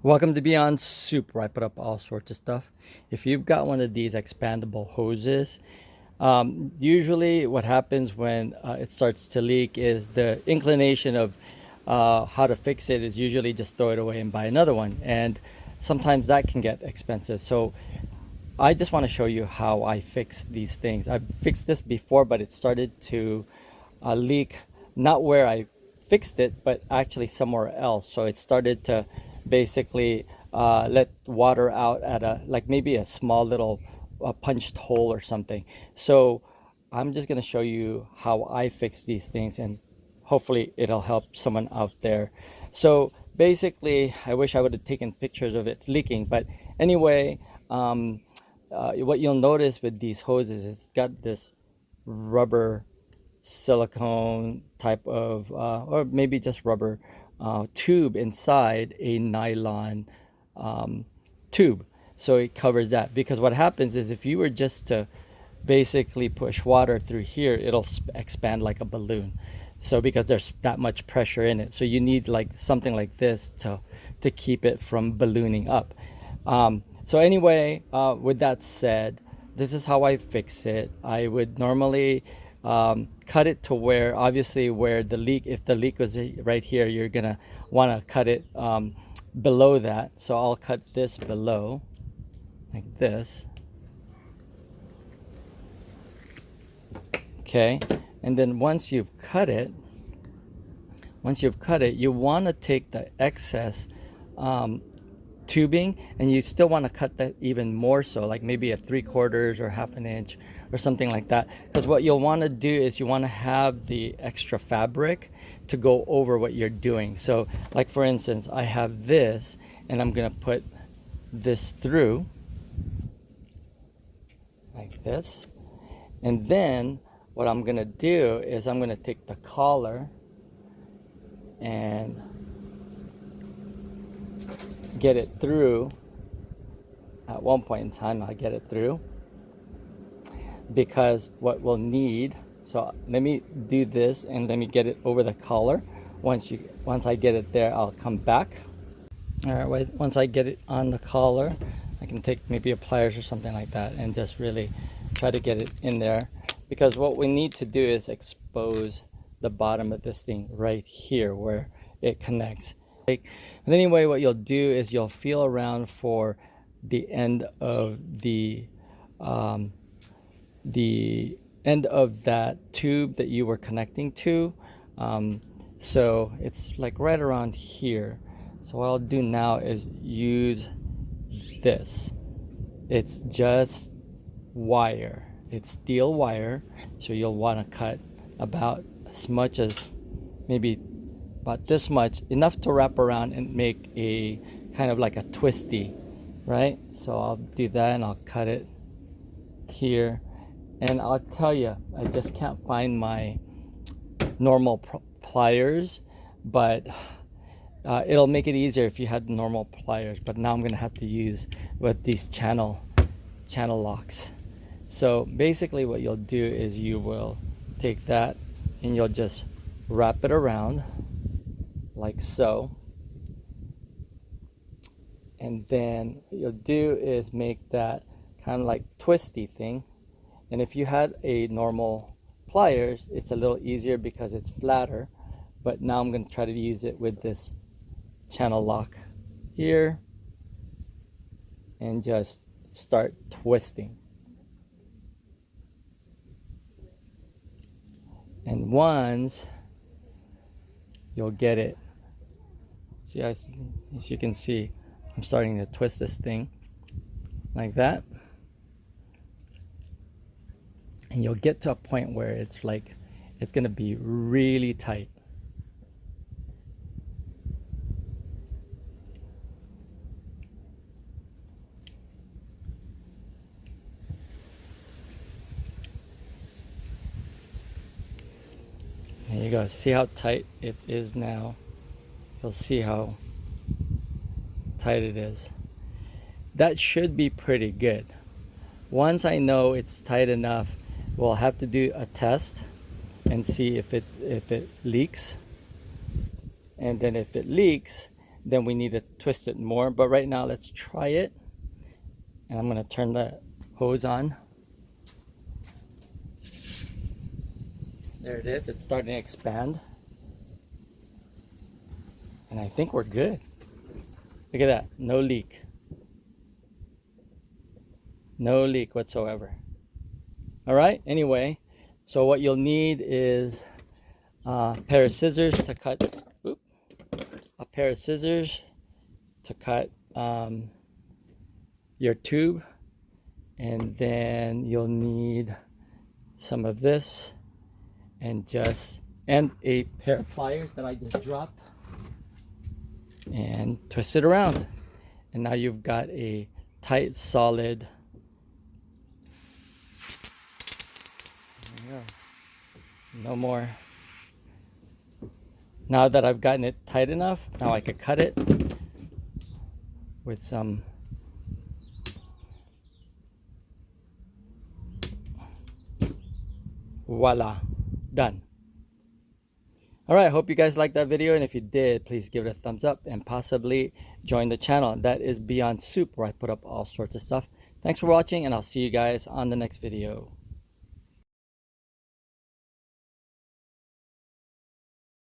Welcome to Beyond Soup, where I put up all sorts of stuff. If you've got one of these expandable hoses, usually what happens when it starts to leak is the inclination of how to fix it is usually just throw it away and buy another one. And sometimes that can get expensive. So I just want to show you how I fix these things. I've fixed this before, but it started to leak not where I fixed it, but actually somewhere else. So it started to basically let water out at a like maybe a small little punched hole or something. So I'm just going to show you how I fix these things, and hopefully it'll help someone out there. So basically, I wish I would have taken pictures of it leaking, but anyway, what you'll notice with these hoses is it's got this rubber silicone type of or maybe just rubber tube inside a nylon tube, so it covers that. Because what happens is if you were just to basically push water through here, it'll expand like a balloon. So because there's that much pressure in it, so you need like something like this to keep it from ballooning up. So anyway, with that said, this is how I fix it. I would normally cut it to where, obviously, where the leak, if the leak was right here, you're gonna want to cut it below that. So I'll cut this below, like this. Okay, and then once you've cut it, you want to take the excess tubing, and you still want to cut that even more, so like maybe a 3/4 or half an inch or something like that. Because what you'll want to do is you want to have the extra fabric to go over what you're doing. So like for instance, I have this, and I'm gonna put this through like this, and then what I'm gonna do is I'm gonna take the collar and get it through. At one point in time, I'll get it through, because what we'll need, so let me do this and let me get it over the collar. Once I get it there, I'll come back. All right, once I get it on the collar, I can take maybe a pliers or something like that and just really try to get it in there, because what we need to do is expose the bottom of this thing right here where it connects. But anyway, what you'll do is you'll feel around for the end of the end of that tube that you were connecting to. So it's like right around here. So what I'll do now is use this. It's just wire. It's steel wire. So you'll want to cut about as much as maybe about this much, enough to wrap around and make a kind of like a twisty, right? So I'll do that, and I'll cut it here. And I'll tell you, I just can't find my normal pliers, but it'll make it easier if you had normal pliers. But now I'm gonna have to use with these channel locks. So basically what you'll do is you will take that and you'll just wrap it around like so, and then what you'll do is make that kind of like twisty thing. And if you had a normal pliers, it's a little easier because it's flatter. But now I'm going to try to use it with this channel lock here and just start twisting. And once you'll get it, see, as you can see, I'm starting to twist this thing like that. And you'll get to a point where it's like, it's gonna be really tight. There you go, see how tight it is now. You'll see how tight it is. That should be pretty good. Once I know it's tight enough, we'll have to do a test and see if it leaks. And then if it leaks, then we need to twist it more. But right now, let's try it. And I'm gonna turn the hose on. There it is, it's starting to expand. And I think we're good. Look at that, no leak. No leak whatsoever. All right, anyway, so what you'll need is a pair of scissors to cut, your tube. And then you'll need some of this and a pair of pliers that I just dropped, and twist it around. And now you've got a tight, solid, there you go. No more. Now that I've gotten it tight enough, now I could cut it with some voila, done. All right, I hope you guys liked that video, and if you did, please give it a thumbs up and possibly join the channel. That is Beyond Soup, where I put up all sorts of stuff. Thanks for watching, and I'll see you guys on the next video.